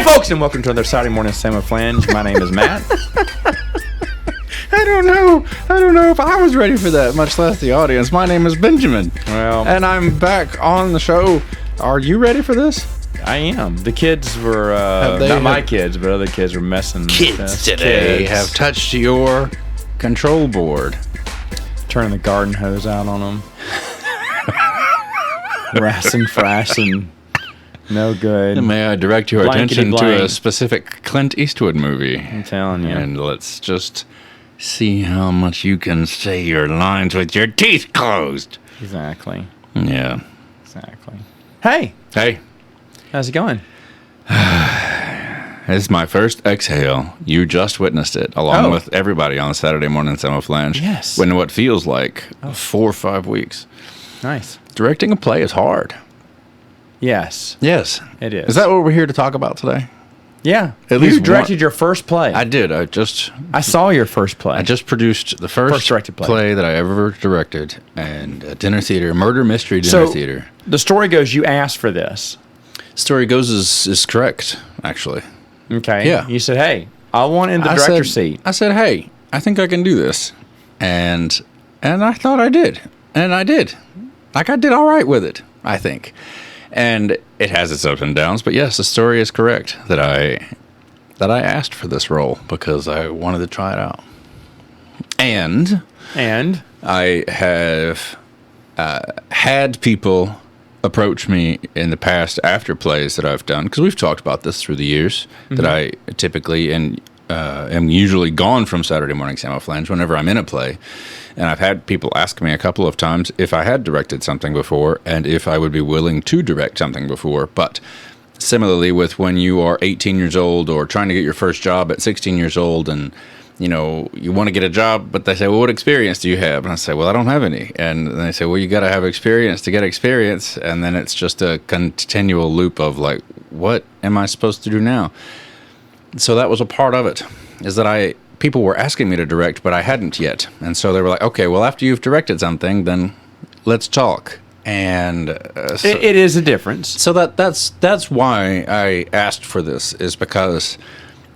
folks, and welcome to another Saturday morning Samoflange. My name is Matt. I don't know if I was ready for that, much less the audience. My name is Benjamin. Well, and I'm back on the show. Are you ready for this? I am. The kids were, not my kids, but other kids were messing with us. They have touched your control board. Turning the garden hose out on them. Frassing. No good. May I direct your attention to Blankety-blank. a specific Clint Eastwood movie? I'm telling you. And let's just see how much you can say your lines with your teeth closed. Exactly. Yeah. Exactly. Hey, how's it going? This is my first exhale. You just witnessed it, along with everybody on the Saturday morning Samoflange. Yes. In what feels like 4 or 5 weeks. Nice. Directing a play is hard. Yes. Yes. It is. Is that what we're here to talk about today? Yeah. At You least directed your first play. I did. I saw your first play. I just produced the first directed play that I ever directed, and a dinner theater, murder mystery dinner theater. The story goes you asked for this. Story goes is correct, actually. Okay. Yeah. You said, hey, I want in the director's seat. I said, hey, I think I can do this. And I thought I did. And I did. Like, I did all right with it, I think. And it has its ups and downs, but yes, the story is correct that I asked for this role because I wanted to try it out. And I have had people approach me in the past after plays that I've done, because we've talked about this through the years, that I typically am usually gone from Saturday morning Samoflange whenever I'm in a play. And I've had people ask me a couple of times if I had directed something before and if I would be willing to direct something before. But similarly with when you are 18 years old or trying to get your first job at 16 years old and, you know, you want to get a job, but they say, well, what experience do you have? And I say, well, I don't have any. And then they say, well, you got to have experience to get experience. And then it's just a continual loop of like, what am I supposed to do now? So that was a part of it, is that people were asking me to direct, but I hadn't yet. And so they were like, okay, well, after you've directed something, then let's talk. And it is a difference. So that's why I asked for this, is because,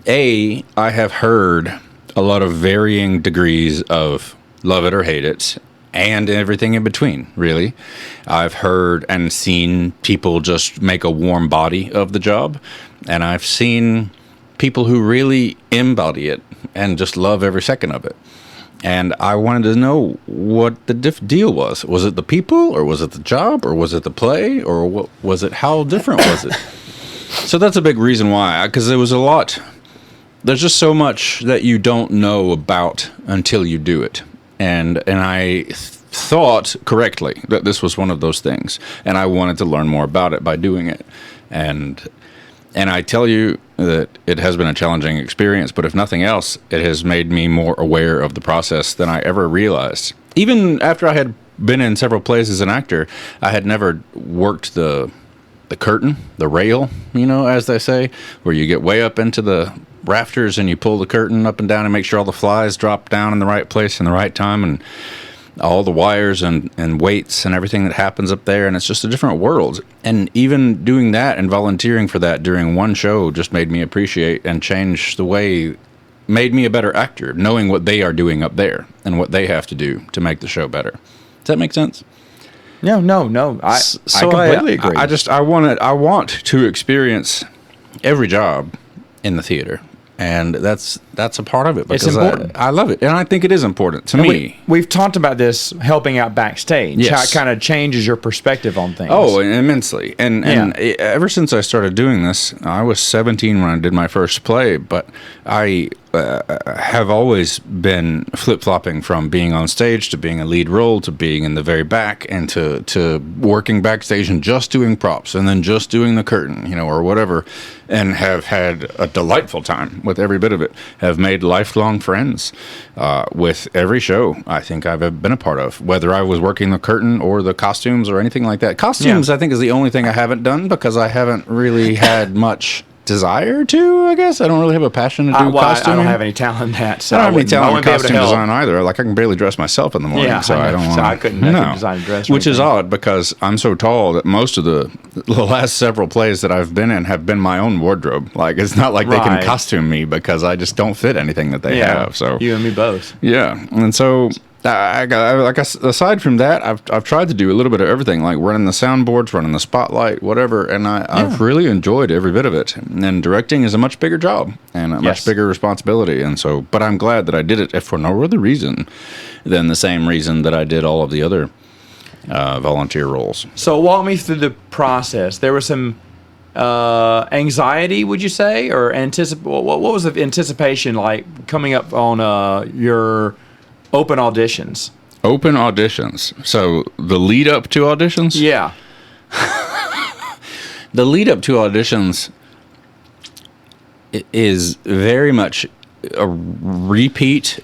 I have heard a lot of varying degrees of love it or hate it, and everything in between, really. I've heard and seen people just make a warm body of the job, and I've seen people who really embody it and just love every second of it. And I wanted to know what the deal was. Was it the people, or was it the job, or was it the play, or what was it? How different was it? So that's a big reason why, because there was a lot. There's just so much that you don't know about until you do it. And I thought correctly that this was one of those things, and I wanted to learn more about it by doing it. And I tell you that it has been a challenging experience, but if nothing else, it has made me more aware of the process than I ever realized. Even after I had been in several plays as an actor, I had never worked the curtain, the rail, as they say, where you get way up into the rafters and you pull the curtain up and down and make sure all the flies drop down in the right place in the right time, and all the wires and weights and everything that happens up there, and it's just a different world. And even doing that and volunteering for that during one show just made me appreciate and change the way, made me a better actor, knowing what they are doing up there and what they have to do to make the show better. Does that make sense? No. I completely agree. I want to experience every job in the theater. And that's a part of it, because it's important. I love it, and I think it is important to me. We've talked about this helping out backstage, yes. How it kind of changes your perspective on things. Oh, immensely. And ever since I started doing this, I was 17 when I did my first play, but I have always been flip-flopping from being on stage to being a lead role to being in the very back, and to working backstage and just doing props and then just doing the curtain, or whatever, and have had a delightful time with every bit of it. Have made lifelong friends with every show I think I've been a part of, whether I was working the curtain or the costumes or anything like that. Costumes, I think, is the only thing I haven't done, because I haven't really had much desire to, I guess. I don't really have a passion to do costuming. I don't have any talent in that. So I don't have any talent in costume help. design either. Like, I can barely dress myself in the morning, Yeah, so I don't want to. So I couldn't design a dress. Which is odd, because I'm so tall that most of the last several plays that I've been in have been my own wardrobe. Like, it's not like they can costume me, because I just don't fit anything that they have. So you and me both. Yeah, and so aside from that, I've tried to do a little bit of everything, like running the soundboards, running the spotlight, whatever, and I've really enjoyed every bit of it. And directing is a much bigger job and a much bigger responsibility, and so. But I'm glad that I did it for no other reason than the same reason that I did all of the other volunteer roles. So walk me through the process. There was some anxiety, would you say, or what was the anticipation like coming up on your open auditions? Open auditions. So the lead up to auditions? Yeah. The lead up to auditions is very much a repeat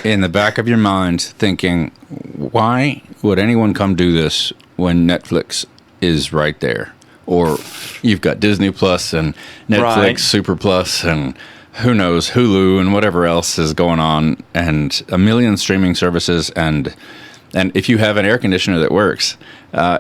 in the back of your mind, thinking, why would anyone come do this when Netflix is right there? Or you've got Disney Plus and Netflix, Super Plus, and who knows, Hulu and whatever else is going on, and a million streaming services, and if you have an air conditioner that works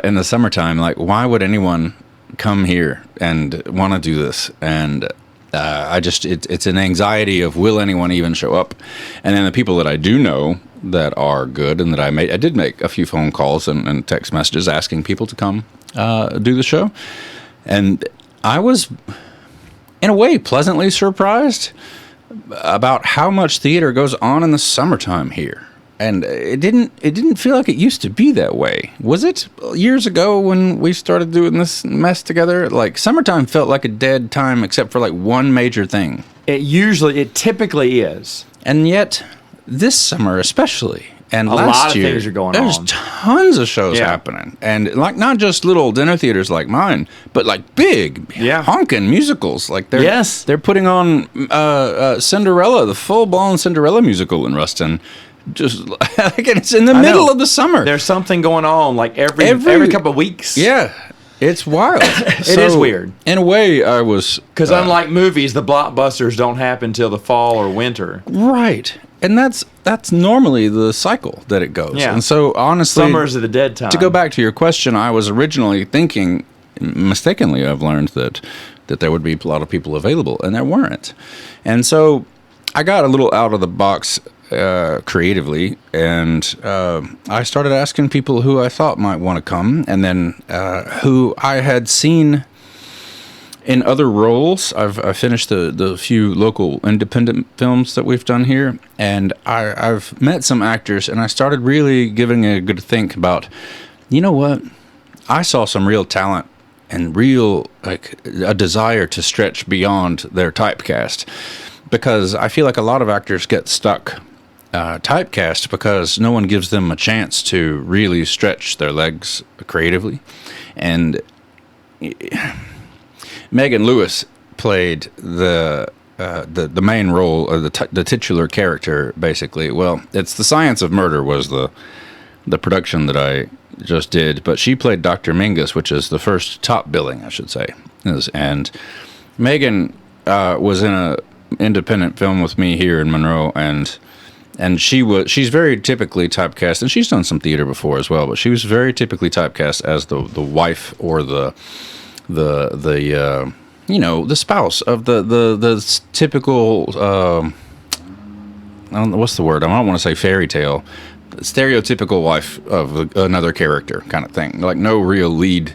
in the summertime, like, why would anyone come here and want to do this? And it's an anxiety of, will anyone even show up? And then the people that I do know that are good, and that I did make a few phone calls and text messages asking people to come do the show, and I was, in a way, pleasantly surprised about how much theater goes on in the summertime here. And it didn't feel like it used to be that way. Was it years ago when we started doing this mess together? Like, summertime felt like a dead time except for like one major thing. It typically is. And yet, this summer especially, and a last lot of year, things are going there's on. tons of shows happening. And like, not just little dinner theaters like mine, but like big honking musicals. Like, they're putting on Cinderella, the full-blown Cinderella musical in Ruston. Just like, it's in the middle of the summer. There's something going on like every couple of weeks. Yeah. It's wild. It is weird. In a way, I was... Because unlike movies, the blockbusters don't happen till the fall or winter. Right. And that's normally the cycle that it goes. Yeah. And so, honestly... Summer's the dead time. To go back to your question, I was originally thinking, mistakenly, I've learned that there would be a lot of people available, and there weren't. And so, I got a little out of the box creatively, and I started asking people who I thought might want to come, and then who I had seen in other roles. I've finished the few local independent films that we've done here, and I've met some actors, and I started really giving a good think about, you know what, I saw some real talent and real, like, a desire to stretch beyond their typecast, because I feel like a lot of actors get stuck typecast because no one gives them a chance to really stretch their legs creatively. And Megan Lewis played the main role, or the titular character, basically. Well, it's The Science of Murder was the production that I just did, but she played Dr. Mingus, which is the first top billing, I should say. And Megan was in a independent film with me here in Monroe, and she's very typically typecast, and she's done some theater before as well, but she was very typically typecast as the wife, or the spouse of the typical I don't know, what's the word? I don't want to say fairy tale, stereotypical wife of another character kind of thing. Like, no real lead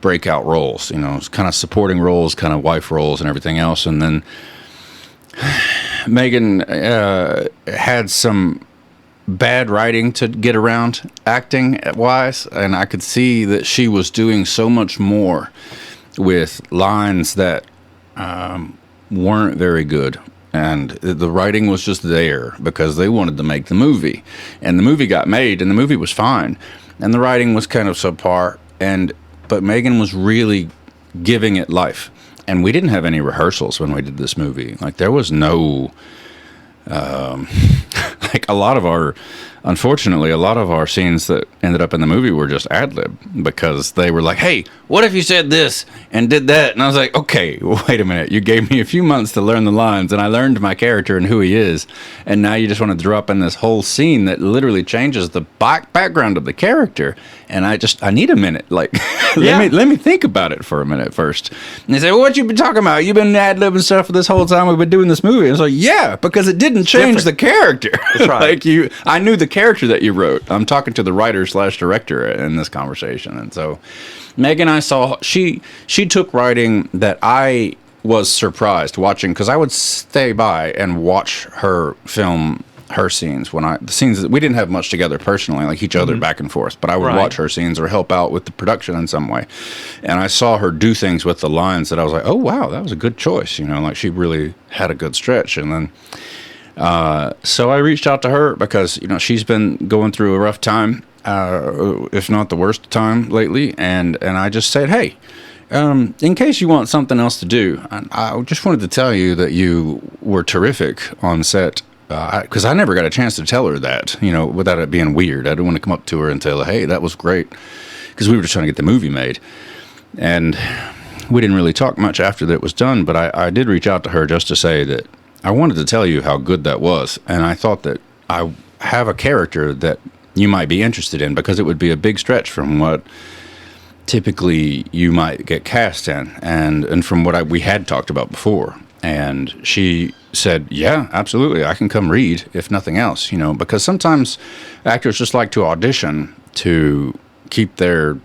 breakout roles, it's kind of supporting roles, kind of wife roles and everything else. And then Megan had some bad writing to get around acting wise, and I could see that she was doing so much more with lines that weren't very good, and the writing was just there because they wanted to make the movie, and the movie got made, and the movie was fine, and the writing was kind of subpar, but Megan was really giving it life. And we didn't have any rehearsals when we did this movie. Like, there was no like unfortunately, a lot of our scenes that ended up in the movie were just ad-lib because they were like, hey, what if you said this and did that? And I was like, okay, wait a minute. You gave me a few months to learn the lines, and I learned my character and who he is, and now you just want to drop in this whole scene that literally changes the background of the character, and I need a minute. Like, let me think about it for a minute first. And they say, well, what you been talking about? You've been ad-libbing stuff for this whole time we've been doing this movie. And it's like, yeah, because it didn't change the character. That's right. Like I knew the character that you wrote. I'm talking to the writer/director in this conversation. And so Megan, I saw, she took writing that I was surprised watching, because I would stay by and watch her film her scenes the scenes that we didn't have much together personally, like each other back and forth, but I would watch her scenes or help out with the production in some way. And I saw her do things with the lines that I was like, oh wow, that was a good choice. Like she really had a good stretch. And then so I reached out to her because, she's been going through a rough time, if not the worst time lately. And I just said, hey, in case you want something else to do, I just wanted to tell you that you were terrific on set. Because I never got a chance to tell her that, without it being weird. I didn't want to come up to her and tell her, hey, that was great. Because we were just trying to get the movie made. And we didn't really talk much after that was done, but I did reach out to her just to say that I wanted to tell you how good that was. And I thought that I have a character that you might be interested in, because it would be a big stretch from what typically you might get cast in, and from what we had talked about before. And she said, yeah, absolutely, I can come read, if nothing else, because sometimes actors just like to audition to keep their,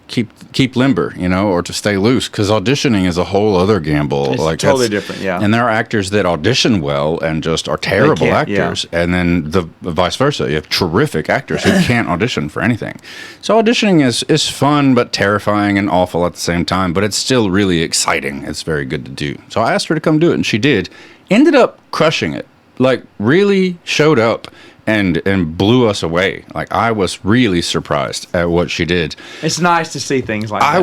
keep limber, or to stay loose, because auditioning is a whole other gamble. It's totally different, yeah. And there are actors that audition well and just are terrible actors, and then the vice versa. You have terrific actors who can't audition for anything. So auditioning is fun, but terrifying and awful at the same time, but it's still really exciting. It's very good to do. So I asked her to come do it, and she did. Ended up crushing it. Like, really showed up and blew us away. Like, I was really surprised at what she did. It's nice to see things like that.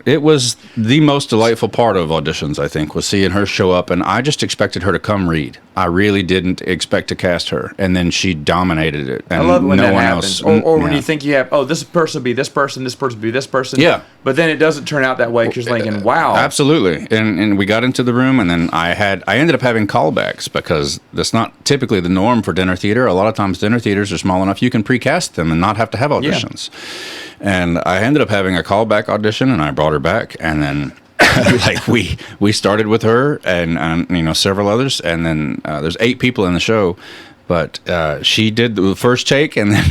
It was the most delightful part of auditions, I think, was seeing her show up, and I just expected her to come read. I really didn't expect to cast her, and then she dominated it. And I love when no that one happens. else, Or when you think you have, this person be this person, this person be this person. Yeah. But then it doesn't turn out that way, because you're thinking, wow. Absolutely. And we got into the room, and then I ended up having callbacks, because that's not typically the norm for dinner theater. A lot of times dinner theaters are small enough you can precast them and not have to have auditions. Yeah. And I ended up having a callback audition, and I brought her back, and then like we started with her and several others, and then there's 8 people in the show. But she did the first take, and then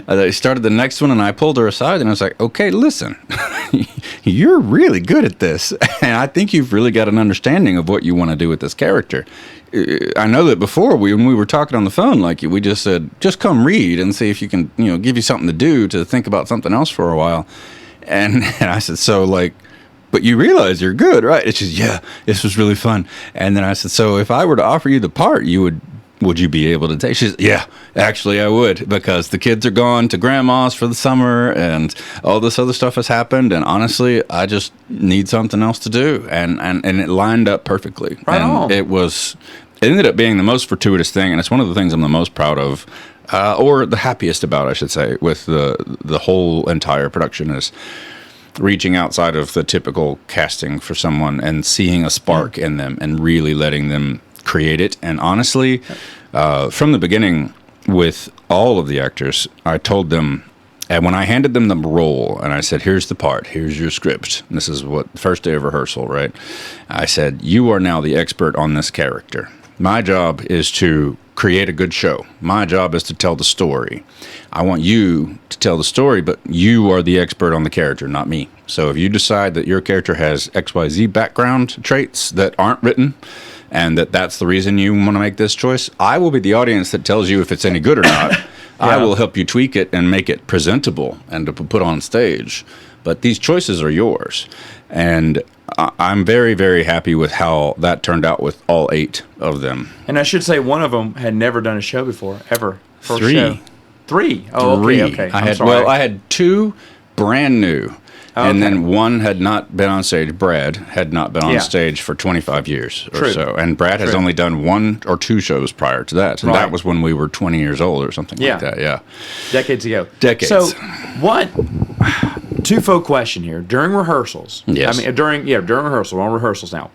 they started the next one, and I pulled her aside, and I was like, okay, listen, you're really good at this, and I think you've really got an understanding of what you want to do with this character. I know that before, when we were talking on the phone, like, we just said, just come read and see if you can, give you something to do to think about something else for a while. And I said, so, like, but you realize you're good, right? It's just, yeah, this was really fun. And then I said, so if I were to offer you the part, would you be able to take? She said, yeah, actually I would, because the kids are gone to grandma's for the summer and all this other stuff has happened, and honestly, I just need something else to do, and it lined up perfectly. Right on. It ended up being the most fortuitous thing, and it's one of the things I'm the most proud of, or the happiest about, I should say, with the whole entire production, is reaching outside of the typical casting for someone and seeing a spark in them and really letting them create it. And honestly, from the beginning, with all of the actors, I told them, and when I handed them the role and I said, here's the part, here's your script, and this is what first day of rehearsal, right? I said, you are now the expert on this character. My job is to create a good show. My job is to tell the story. I want you to tell the story, but you are the expert on the character, not me. So if you decide that your character has XYZ background traits that aren't written, and that's the reason you want to make this choice, I will be the audience that tells you if it's any good or not. Yeah. I will help you tweak it and make it presentable and to put on stage. But these choices are yours. And I'm very, very happy with how that turned out with all 8 of them. And I should say one of them had never done a show before, ever. First 3. show. 3? Oh, 3. Okay. I had 2 brand new. And Okay. then one had not been on stage. Brad had not been on Yeah. stage for 25 years or True. so. And Brad has True. only done 1 or 2 shows prior to that. And Right. that was when we were 20 years old or something Yeah. like that. Yeah. Decades ago. Decades. So, what? Twofold question here. During rehearsals. Yes. I mean, during rehearsal. We're on rehearsals now.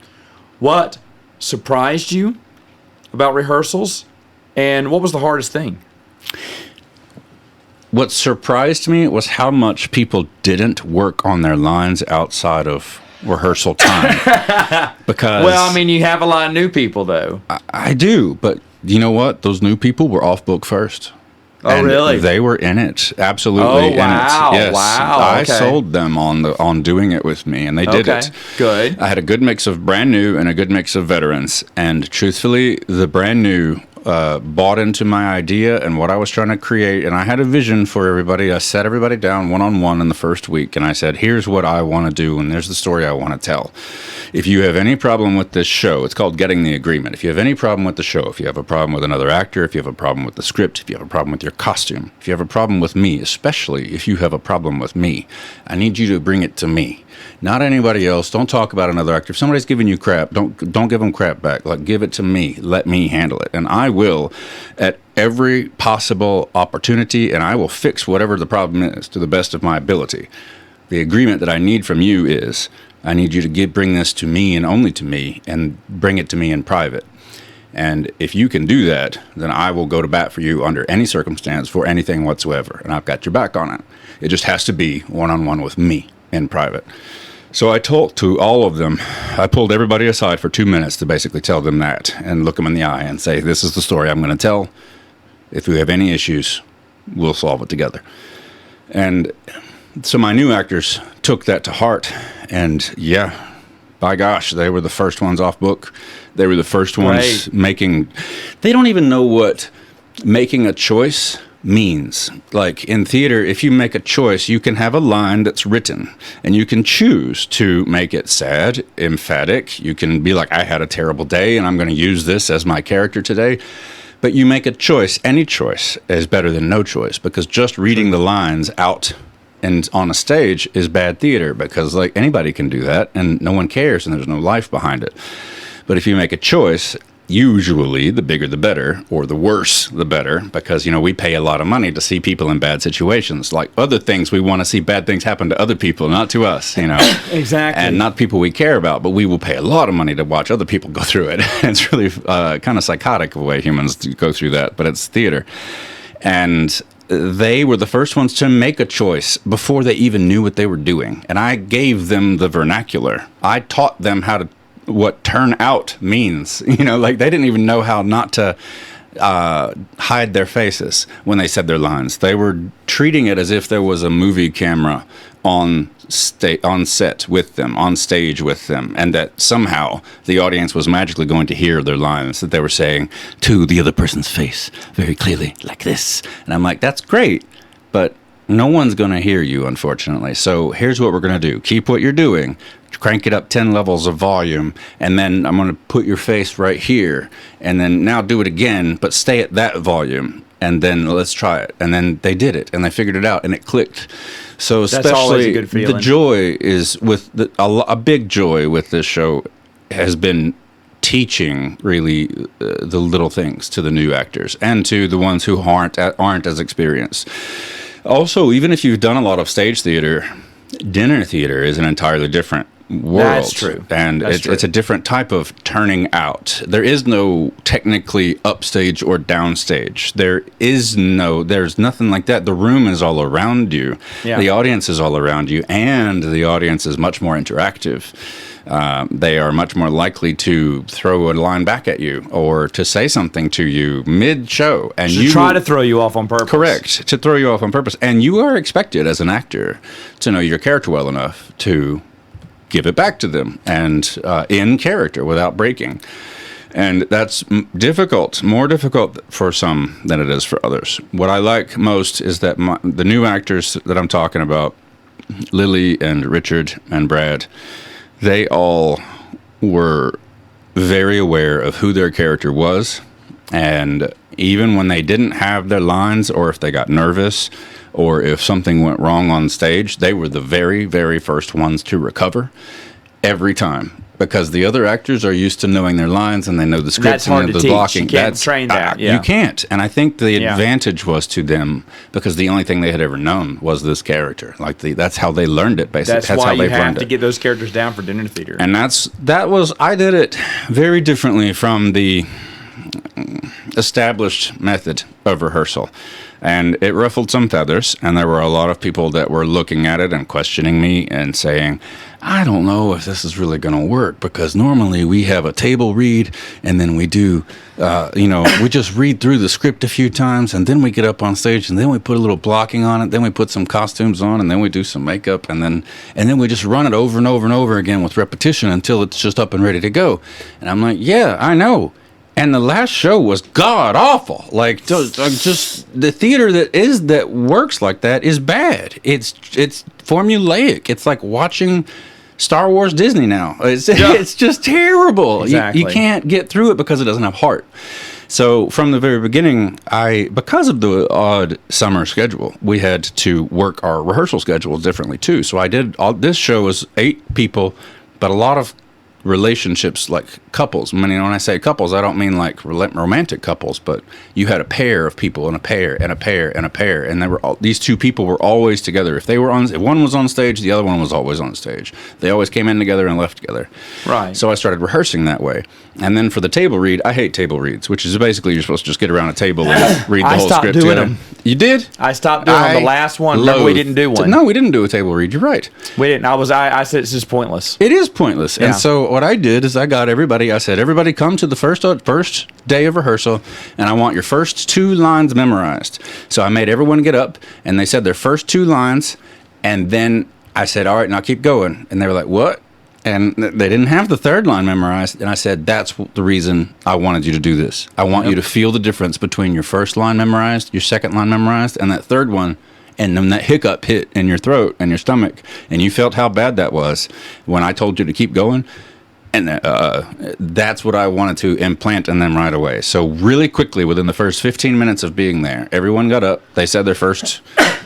What surprised you about rehearsals, and what was the hardest thing? What surprised me was how much people didn't work on their lines outside of rehearsal time. Because Well, I mean, you have a lot of new people, though. I do, but you know what? Those new people were off book first. Oh, And really? They were in it, absolutely Oh, in wow, it. Yes, wow, I okay. sold them on doing it with me, and they did Okay, it. good. I had a good mix of brand new and a good mix of veterans, and truthfully, the brand new bought into my idea and what I was trying to create, and I had a vision for everybody. I sat everybody down one-on-one in the first week, and I said, here's what I want to do, and there's the story I want to tell. If you have any problem with this show, it's called Getting the Agreement. If you have any problem with the show, if you have a problem with another actor, if you have a problem with the script, if you have a problem with your costume, if you have a problem with me, especially if you have a problem with me, I need you to bring it to me. Not anybody else. Don't talk about another actor. If somebody's giving you crap, don't give them crap back. Like, give it to me. Let me handle it. And I will, at every possible opportunity, and I will fix whatever the problem is to the best of my ability. The agreement that I need from you is, I need you to bring this to me and only to me, and bring it to me in private. And if you can do that, then I will go to bat for you under any circumstance for anything whatsoever. And I've got your back on it. It just has to be one-on-one with me in private. So I talked to all of them. I pulled everybody aside for 2 minutes to basically tell them that and look them in the eye and say, this is the story I'm going to tell. If we have any issues, we'll solve it together. And so my new actors took that to heart. And yeah, by gosh, they were the first ones off book. They were the first ones making. They don't even know what making a choice means. Like in theater, if you make a choice, you can have a line that's written and you can choose to make it sad, emphatic. You can be like, I had a terrible day and I'm going to use this as my character today. But you make a choice. Any choice is better than no choice, because just reading the lines out and on a stage is bad theater, because like anybody can do that and no one cares and there's no life behind it. But if you make a choice, usually the bigger the better, or the worse the better, because, you know, we pay a lot of money to see people in bad situations. Like other things, we want to see bad things happen to other people, not to us, you know. Exactly. And not people we care about, but we will pay a lot of money to watch other people go through it. It's really kind of psychotic the way humans go through that, but it's theater. And they were the first ones to make a choice before they even knew what they were doing. And I gave them the vernacular. I taught them what turn out means. You know, like they didn't even know how not to hide their faces when they said their lines. They were treating it as if there was a movie camera on set with them, on stage with them, and that somehow the audience was magically going to hear their lines that they were saying to the other person's face very clearly, like this. And I'm like, that's great, but no one's going to hear you, unfortunately. So here's what we're going to do. Keep what you're doing. Crank it up 10 levels of volume, and then I'm going to put your face right here, and then now do it again, but stay at that volume, and then let's try it. And then they did it, and they figured it out, and it clicked. So That's always a especially good feeling. the joy is with a big joy with this show has been teaching really the little things to the new actors and to the ones who aren't as experienced. Also, even if you've done a lot of stage theater, dinner theater is an entirely different world. That's true. And it's a different type of turning out. There is no technically upstage or downstage. There's nothing like that. The room is all around you. Yeah. The audience is all around you, and the audience is much more interactive. They are much more likely to throw a line back at you or to say something to you mid-show. And to try to throw you off on purpose. Correct. To throw you off on purpose. And you are expected as an actor to know your character well enough to give it back to them and in character without breaking. And that's more difficult for some than it is for others. What I like most is that the new actors that I'm talking about, Lily and Richard and Brad, they all were very aware of who their character was. And even when they didn't have their lines, or if they got nervous, or if something went wrong on stage, they were the very, very first ones to recover every time. Because the other actors are used to knowing their lines and they know the scripts and the blocking. You can't train that. You can't. And I think the advantage was to them because the only thing they had ever known was this character. Like that's how they learned it, basically. That's why you have to get those characters down for dinner theater. And I did it very differently from the established method of rehearsal. And it ruffled some feathers, and there were a lot of people that were looking at it and questioning me and saying, I don't know if this is really going to work, because normally we have a table read, and then we do, we just read through the script a few times, and then we get up on stage, and then we put a little blocking on it, then we put some costumes on, and then we do some makeup, and then we just run it over and over and over again with repetition until it's just up and ready to go. And I'm like, yeah, I know. And the last show was god awful. Like just the theater that works like that is bad. It's formulaic. It's like watching Star Wars Disney now. It's just terrible. Exactly. You can't get through it because it doesn't have heart. So from the very beginning, because of the odd summer schedule, we had to work our rehearsal schedules differently too. So this show was 8 people, but a lot of relationships, like couples. When I say couples, I don't mean like romantic couples, but you had a pair of people and a pair and a pair and a pair, and these 2 people were always together. If one was on stage, the other one was always on stage. They always came in together and left together. Right. So I started rehearsing that way. And then for the table read, I hate table reads, which is basically you're supposed to just get around a table and read the whole script. I stopped doing them. You did? I stopped doing them the last one. Remember, we didn't do one. No, we didn't do a table read. You're right. We didn't. I said it's just pointless. It is pointless. Yeah. And so what I did is I said, everybody come to the first day of rehearsal, and I want your first 2 lines memorized. So I made everyone get up, and they said their first 2 lines, and then I said, all right, now keep going. And they were like, what? And they didn't have the 3rd line memorized. And I said, that's the reason I wanted you to do this. I want you to feel the difference between your first line memorized, your second line memorized, and that 3rd one. And then that hiccup hit in your throat and your stomach, and you felt how bad that was when I told you to keep going. And that's what I wanted to implant in them right away. So really quickly, within the first 15 minutes of being there, everyone got up. They said their first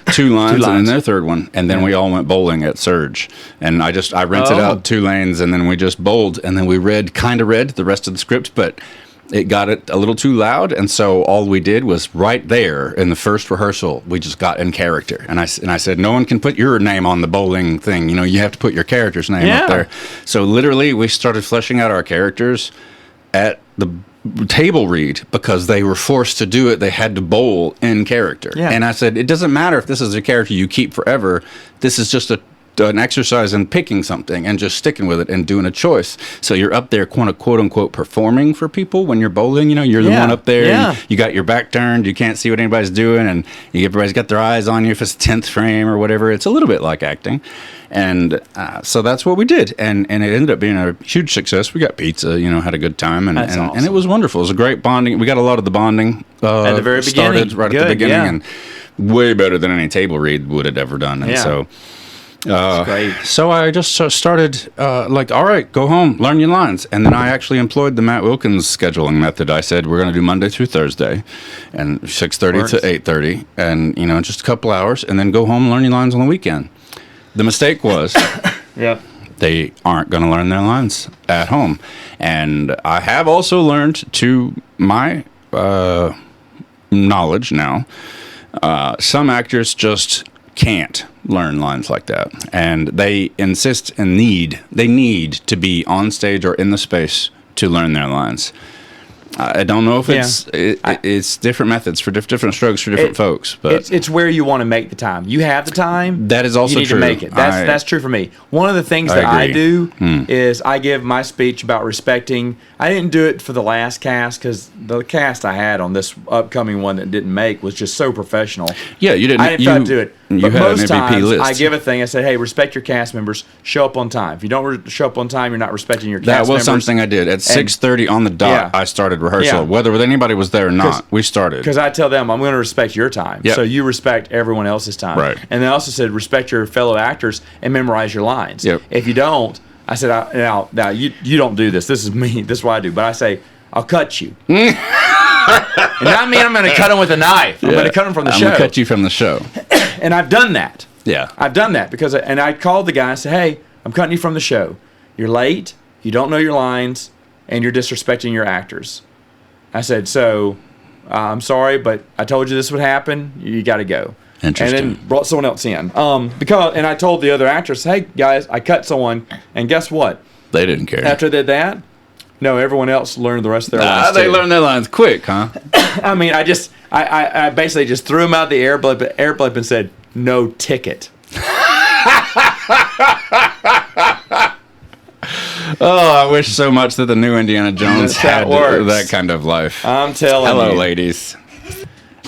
2 lines, and then their 3rd one. And then we all went bowling at Surge. And I rented out 2 lanes, and then we just bowled. And then we read the rest of the script, but it got it a little too loud, and so all we did was right there in the first rehearsal, we just got in character. And I said, no one can put your name on the bowling thing. You have to put your character's name up there. So literally, we started fleshing out our characters at the table read because they were forced to do it. They had to bowl in character. Yeah. And I said, it doesn't matter if this is a character you keep forever. This is just an exercise in picking something and just sticking with it and doing a choice. So you're up there quote unquote performing for people when you're bowling. You're the one up there. And you got your back turned. You can't see what anybody's doing, and everybody's got their eyes on you if it's 10th frame or whatever. It's a little bit like acting. And so that's what we did, and it ended up being a huge success. We got pizza, had a good time, and awesome. And it was wonderful. It was a great bonding. We got a lot of the bonding at the very beginning, right at the beginning, and way better than any table read would have ever done. And so. So I just started all right, go home, learn your lines. And then I actually employed the Matt Wilkins scheduling method. I said, we're going to do Monday through Thursday and 6:30 to 8:30 and, just a couple hours, and then go home and learn your lines on the weekend. The mistake was they aren't going to learn their lines at home. And I have also learned, to my knowledge now, some actors just can't learn lines like that, and they insist and need to be on stage or in the space to learn their lines. I don't know if it's different methods for different strokes for different folks, but it's where you want to make the time. You have the time. That is also you need true. to make it. That's true for me. One of the things that I do is I give my speech about respecting. I didn't do it for the last cast because the cast I had on this upcoming one that didn't make was just so professional. Yeah, you didn't. I didn't feel like do it. But most an MVP times list. I give a thing. I said, "Hey, respect your cast members. Show up on time. If you don't show up on time, you're not respecting your cast members." That was something I did at 6:30 on the dot. I started rehearsal, whether anybody was there or not. We started because I tell them I'm going to respect your time, so you respect everyone else's time. Right. And they also said respect your fellow actors and memorize your lines. Yep. If you don't, I said now you don't do this. This is me. This is what I do. But I say I'll cut you. And not mean I'm going to cut him with a knife. I'm going to cut him from the show. I'm going to cut you from the show. And I've done that. Yeah. I've done that and I called the guy and said, hey, I'm cutting you from the show. You're late, you don't know your lines, and you're disrespecting your actors. I said, so I'm sorry, but I told you this would happen. You got to go. Interesting. And then brought someone else in. And I told the other actors, hey, guys, I cut someone, and guess what? They didn't care. After I did that, no, everyone else learned the rest of their lines They too. learned their lines quick, huh? I mean, I basically just threw them out the air blip and said, no ticket. Oh, I wish so much that the new Indiana Jones had that kind of life. I'm telling you. Hello, ladies.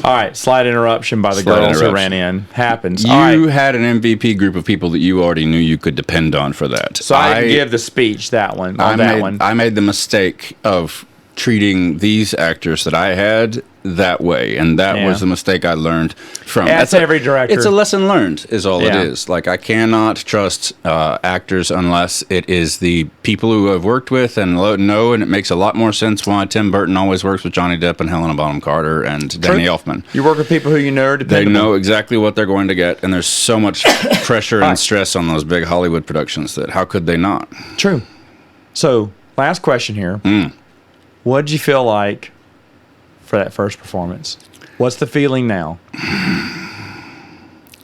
All right, slight interruption by the girls who ran in. Happens. You had an MVP group of people that you already knew you could depend on for that. So I didn't give the speech I made the mistake of treating these actors that I had that way, and that was the mistake I learned from. That's every director. It's a lesson learned, is all it is. Like, I cannot trust actors unless it is the people who I've worked with and know, and it makes a lot more sense why Tim Burton always works with Johnny Depp and Helena Bonham Carter and Danny Elfman. You work with people who you know are dependable. They know exactly what they're going to get, and there's so much pressure and stress on those big Hollywood productions that how could they not? True. So, last question here. What did you feel like for that first performance? What's the feeling now?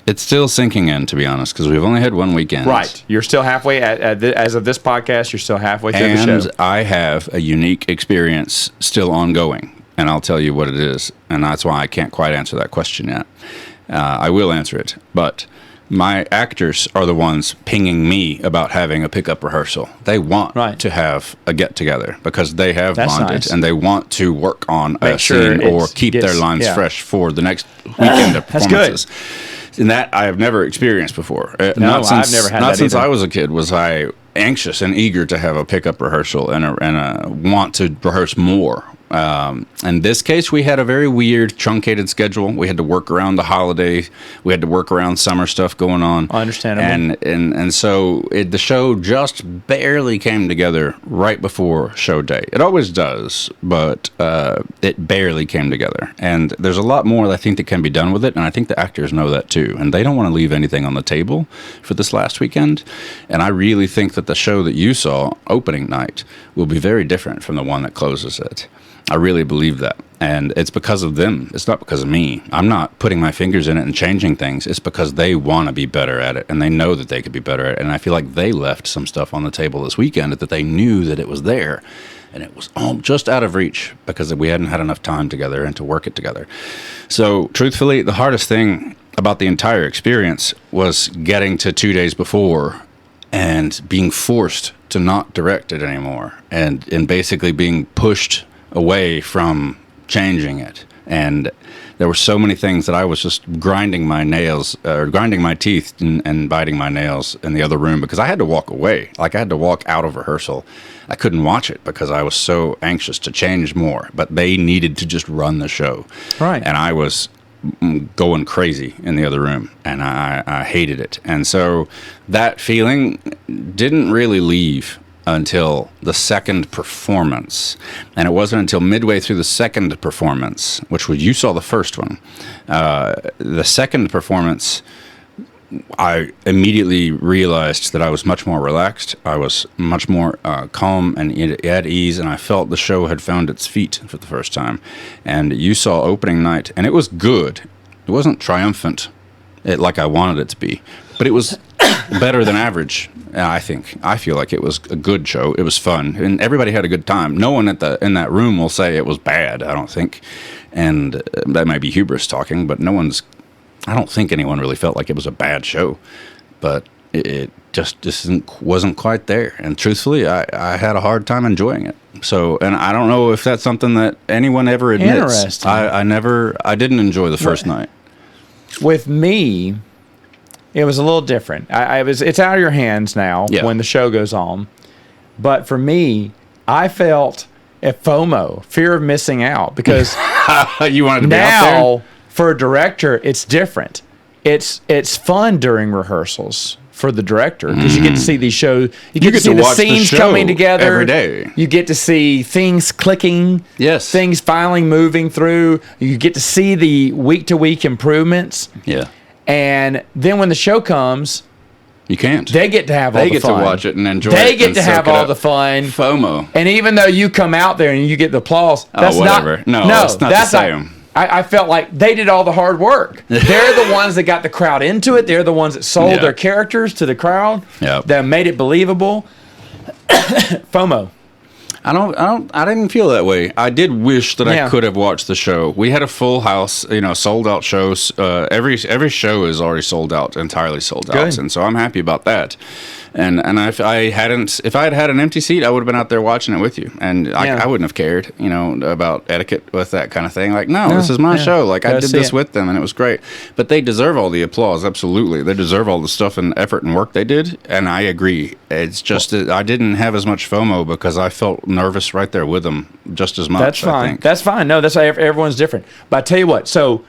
It's still sinking in, to be honest, because we've only had one weekend. Right. You're still halfway, as of this podcast, you're still halfway through the show. And I have a unique experience still ongoing, and I'll tell you what it is, and that's why I can't quite answer that question yet. I will answer it, but my actors are the ones pinging me about having a pickup rehearsal. They want to have a get-together because they have bonded, and they want to work on a scene or keep their lines fresh for the next weekend of performances. That's good. And that I have never experienced before. I've never had that Not since either. I was a kid was I anxious and eager to have a pickup rehearsal and a want to rehearse more. In this case, we had a very weird, truncated schedule. We had to work around the holiday. We had to work around summer stuff going on. Understandable. And so the show just barely came together right before show day. It always does, but it barely came together. And there's a lot more I think that can be done with it, and I think the actors know that too. And they don't want to leave anything on the table for this last weekend. And I really think that the show that you saw, opening night, will be very different from the one that closes it. I really believe that. And it's because of them. It's not because of me. I'm not putting my fingers in it and changing things. It's because they want to be better at it, and they know that they could be better at it. And I feel like they left some stuff on the table this weekend that they knew that it was there, and it was just out of reach because we hadn't had enough time together and to work it together. So, truthfully, the hardest thing about the entire experience was getting to 2 days before and being forced to not direct it anymore, and basically being pushed away from changing it. And there were so many things that I was just grinding my teeth and biting my nails in the other room because I had to walk away. Like, I had to walk out of rehearsal. I couldn't watch it because I was so anxious to change more, but they needed to just run the show. Right. And I was going crazy in the other room, and I hated it. And so that feeling didn't really leave until the second performance. And it wasn't until midway through the second performance, which was, you saw the first one, the second performance, I immediately realized that I was much more relaxed. I was much more calm and at ease, and I felt the show had found its feet for the first time. And you saw opening night, and it was good. It wasn't triumphant like I wanted it to be, but it was better than average, I think. I feel like it was a good show. It was fun, and everybody had a good time. No one in that room will say it was bad, I don't think. And that might be hubris talking, but I don't think anyone really felt like it was a bad show. But it just wasn't quite there. And truthfully, I had a hard time enjoying it. So, and I don't know if that's something that anyone ever admits. Interesting. I didn't enjoy the first night. With me, it was a little different. It's out of your hands now when the show goes on. But for me, I felt a FOMO, fear of missing out, because you wanted to be out there? Now for a director, it's different. It's fun during rehearsals for the director because you get to see these shows. You get to see the scenes coming together every day. You get to see things clicking. Yes. Things finally moving through. You get to see the week-to-week improvements. Yeah. And then when the show comes, You can't. they get to have all They the get fun. to watch it and enjoy it. They get and to soak have it all up. the fun. FOMO. And even though you come out there and you get the applause, that's whatever. not. No, it's not the same. I felt like they did all the hard work. They're the ones that got the crowd into it. They're the ones that sold Yeah. their characters to the crowd. Yep. That made it believable. FOMO. I didn't feel that way. I did wish that Yeah. I could have watched the show. We had a full house, sold out shows. Every show is already sold out, entirely sold out, Good. and so I'm happy about that. And if I had had an empty seat, I would have been out there watching it with you, and Yeah. I wouldn't have cared, about etiquette with that kind of thing. Like, no, this is my yeah. show. Like, I Gotta did see this it. with them, and it was great. But they deserve all the applause. Absolutely, they deserve all the stuff and effort and work they did. And I agree. It's just that I didn't have as much FOMO because I felt nervous right there with them just as much. That's I fine. think. That's fine. No, that's everyone's different. But I tell you what. So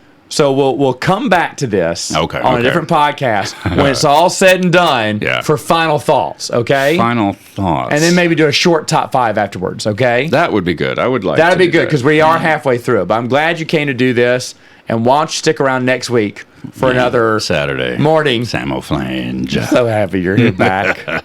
we'll come back to this on a different podcast when it's all said and done Yeah. for final thoughts. Okay. Final thoughts, And then maybe do a short top 5 afterwards. Okay. that would be good. I would like That'd to be do good that. because we are halfway through it. But I'm glad you came to do this. And why don't you stick around next week for another Saturday morning. Samoflange. So happy you're here back.